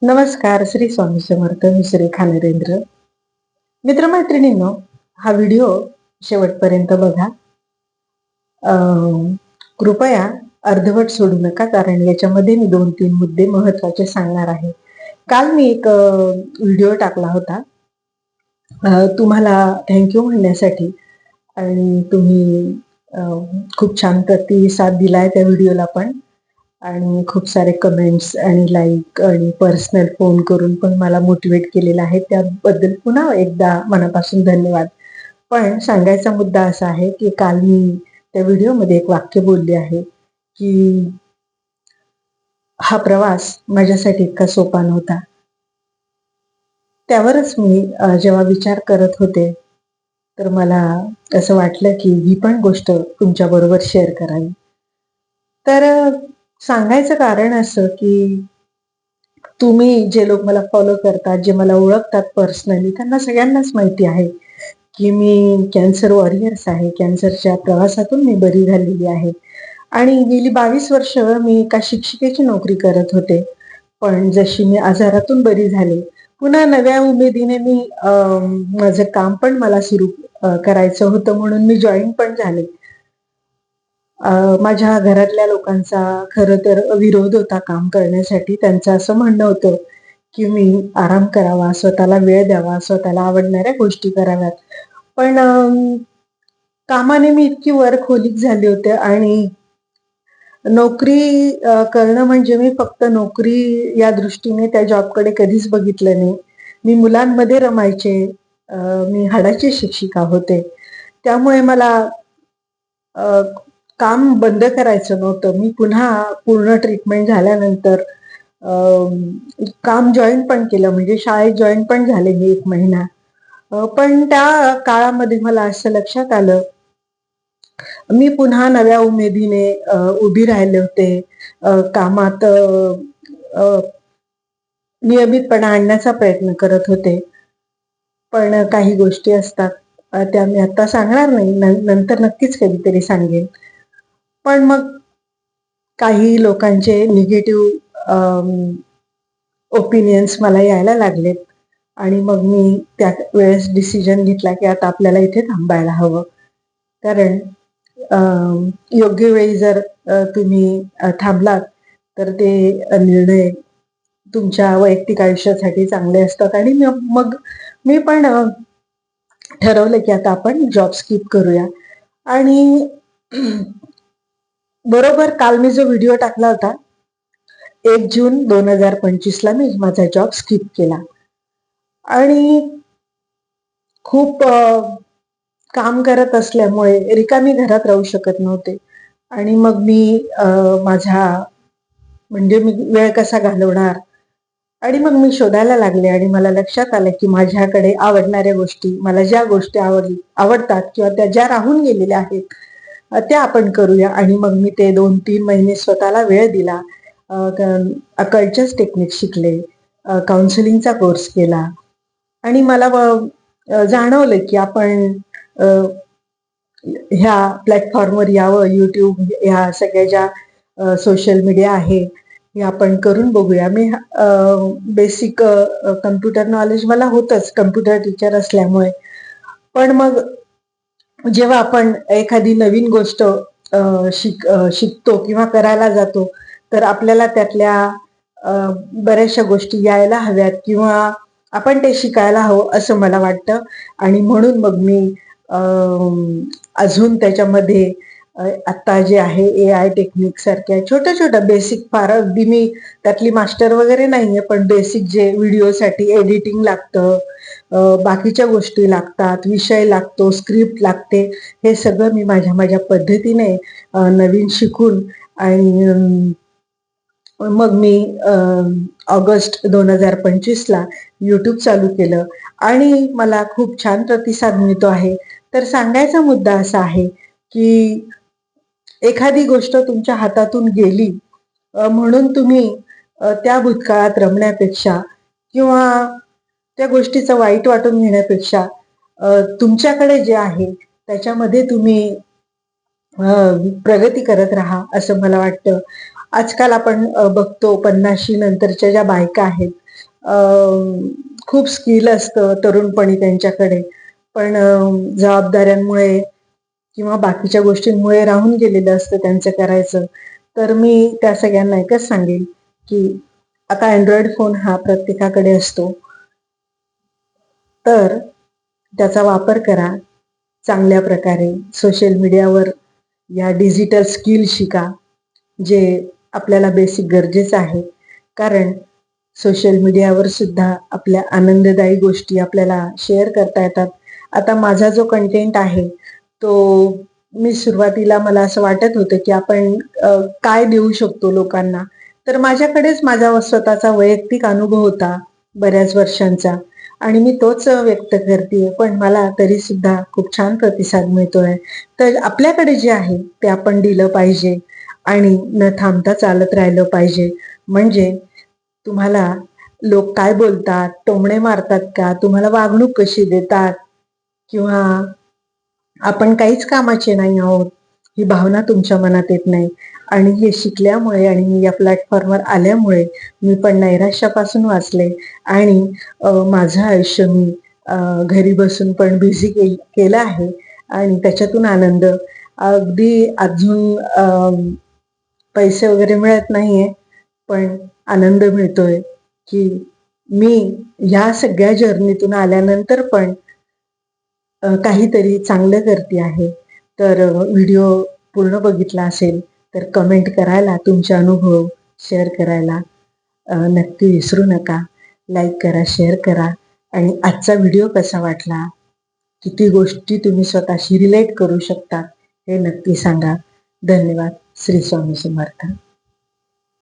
नमस्कार, श्री स्वामी समर्थ. मी सुरेखा नरेंद्र. मित्रमैत्रिणींनो, हा व्हिडिओ शेवटपर्यंत बघा. कृपया अर्धवट सोडू नका, कारण याच्यामध्ये मी 2-3 मुद्दे महत्वाचे सांगणार आहे. काल मी एक व्हिडिओ टाकला होता तुम्हाला थँक्यू म्हणण्यासाठी, आणि तुम्ही खूप छान प्रतिसाद दिलाय त्या व्हिडिओला पण, आणि खूप सारे कमेंट्स आणि लाईक आणि पर्सनल फोन करून पण मला मोटिवेट केलेलं आहे. त्याबद्दल पुन्हा एकदा मनापासून धन्यवाद. पण सांगायचा मुद्दा असा आहे की काल मी त्या व्हिडिओमध्ये एक वाक्य बोलले आहे की हा प्रवास माझ्यासाठी इतका सोपा नव्हता. त्यावरच मी जेव्हा विचार करत होते, तर मला असं वाटलं की ही पण गोष्ट तुमच्या बरोबर शेअर करावी. तर सांगायचं कारण असं की तुम्ही जे लोक मला फॉलो करतात, जे मला ओळखतात पर्सनली, त्यांना सगळ्यांनाच माहिती आहे की मी कॅन्सर वॉरियर्स आहे. कॅन्सरच्या प्रवासातून मी बरी झालेली आहे आणि गेली 22 वर्ष मी एका शिक्षिकेची नोकरी करत होते. पण जशी मी आजारातून बरी झाले, पुन्हा नव्या उमेदीने मी माझं काम पण मला सुरू करायचं होतं, म्हणून मी जॉईन पण झाले. माझ्या घरातल्या लोकांचा खरं तर विरोध होता काम करण्यासाठी. त्यांचं असं म्हणणं होतं की मी आराम करावा, स्वतःला वेळ द्यावा, स्वतःला आवडणाऱ्या गोष्टी कराव्यात. पण कामाने मी इतकी वर्कहोलिक झाले होते, आणि नोकरी करणं म्हणजे मी फक्त नोकरी या दृष्टीने त्या जॉबकडे कधीच बघितलं नाही. मी मुलांमध्ये रमायचे. मी हाडाची शिक्षिका होते. त्यामुळे मला काम बंद करायचं नव्हतं. मी पुन्हा पूर्ण ट्रीटमेंट झाल्यानंतर काम जॉईन पण केलं, म्हणजे शाळेत जॉईन पण झाले मी 1 महिना. पण त्या काळामध्ये मला असं लक्षात आलं, मी पुन्हा नव्या उमेदीने उभी राहिले होते. कामात नियमितपणा आणण्याचा प्रयत्न करत होते. पण काही गोष्टी असतात, त्या मी आता सांगणार नाही, नंतर नक्कीच कधीतरी सांगेन. पण मग काही लोकांचे निगेटिव्ह ओपिनियन्स मला यायला लागलेत, आणि मग मी त्या वेळेस डिसिजन घेतला की आता आपल्याला इथे थांबायला हवं. कारण योग्य वेळी जर तुम्ही थांबलात, तर ते निर्णय तुमच्या वैयक्तिक आयुष्यासाठी चांगले असतात. आणि मग मी पण ठरवलं की आता आपण जॉब स्किप करूया. आणि बरोबर काल मी जो व्हिडिओ टाकला होता, 1 जून 2025 ला मी माझा जॉब स्किप केला. आणि खूप काम करत असल्यामुळे रिकामी घरात राहू शकत नव्हते. आणि मग मी माझ्या म्हणजे मी वेळ कसा घालवणार, आणि मग मी शोधायला लागले, आणि मला लक्षात आलं की माझ्याकडे आवडणाऱ्या गोष्टी, मला ज्या गोष्टी आवडतात किंवा त्या ज्या राहून गेलेल्या आहेत, त्या आपण करूया. आणि मग मी ते 2-3 महिने स्वतःला वेळ दिला. कल्चर्स टेक्निक शिकले, काउन्सिलिंगचा कोर्स केला, आणि मला जाणवलं की आपण ह्या प्लॅटफॉर्मवर यावं. YouTube, ह्या सगळ्या ज्या सोशल मीडिया आहे, हे आपण करून बघूया. मी बेसिक कम्प्युटर नॉलेज मला होतंच, कम्प्युटर टीचर असल्यामुळे. पण मग जेव्हा आपण एखादी नवीन गोष्ट शिकतो किंवा करायला जातो, तर आपल्याला त्यातल्या बऱ्याचशा गोष्टी यायला हव्यात, किंवा आपण ते शिकायला हवं असं मला वाटतं. आणि म्हणून मग मी अजून त्याच्यामध्ये आता जे आहे AI टेक्निक सारख्या छोट्या छोट्या बेसिक, फार अगदी मी त्यातली मास्टर वगैरे नाहीये, पण बेसिक जे व्हिडिओसाठी एडिटिंग लागतं, बाकीच्या गोष्टी लागतात, विषय लागतो, स्क्रिप्ट लागते, हे सगळं मी माझ्या पद्धतीने नवीन शिकून, आणि मग मी ऑगस्ट 2025 ला YouTube चालू केलं, आणि मला खूप छान प्रतिसाद मिळतो आहे. तर सांगायचा मुद्दा असा आहे की एखादी गोष्ट तुमच्या हातातून गेली म्हणून तुम्ही त्या भूतकाळात रमण्यापेक्षा, किंवा त्या गोष्टीचं वाईट वाटून घेण्यापेक्षा, तुमच्याकडे जे आहे त्याच्यामध्ये तुम्ही प्रगती करत राहा, असं मला वाटतं. आजकाल आपण बघतो 50शी नंतरच्या ज्या बायका आहेत, खूप स्किल असतं तरुणपणी त्यांच्याकडे, पण जबाबदाऱ्यांमुळे किंवा बाकीच्या गोष्टींमुळे राहून गेलेलं असतं त्यांचं करायचं. तर मी त्या सगळ्यांना एकच सांगेन, की आता अँड्रॉइड फोन हा प्रत्येकाकडे असतो. तर त्याचा वापर करा चांगल्या प्रकारे. सोशल मीडियावर या डिजिटल स्किल शिका, जे आपल्याला बेसिक गरजेचं आहे. कारण सोशल मीडियावर सुद्धा आपल्या आनंददायी गोष्टी आपल्याला शेअर करता येतात. आता माझा जो कंटेंट आहे, तो मी सुरुवातीला मला असं वाटत होतं, की आपण काय देऊ शकतो लोकांना. तर माझ्याकडेच माझा स्वतःचा वैयक्तिक अनुभव होता बऱ्याच वर्षांचा आणि मी तोच व्यक्त करतेय. पण मला तरीसुद्धा खूप छान प्रतिसाद मिळतोय. तर आपल्याकडे जे आहे ते आपण दिलं पाहिजे आणि न थांबता चालत राहिलं पाहिजे. म्हणजे तुम्हाला लोक काय बोलतात, टोमणे मारतात का, तुम्हाला वागणूक कशी देतात किंवा आपण काहीच कामाचे नाही आहोत, ही भावना तुमच्या मनात येत नाही. आणि हे शिकल्यामुळे आणि मी या प्लॅटफॉर्मवर आल्यामुळे मी पण नैराश्यापासून वाचले आणि माझं आयुष्य मी घरी बसून पण बिझी केलं आहे आणि त्याच्यातून आनंद अगदी अजून पैसे वगैरे मिळत नाहीये, पण आनंद मिळतोय, की मी ह्या सगळ्या जर्नीतून आल्यानंतर पण काहीतरी चांगलं करते आहे. तर व्हिडिओ पूर्ण बघितला असेल तर कमेंट करायला, तुमचे अनुभव शेअर करायला नक्की विसरू नका. लाईक करा, शेअर करा आणि आजचा व्हिडिओ कसा वाटला, किती गोष्टी तुम्ही स्वतःशी रिलेट करू शकता हे नक्की सांगा. धन्यवाद. श्री स्वामी समर्थ.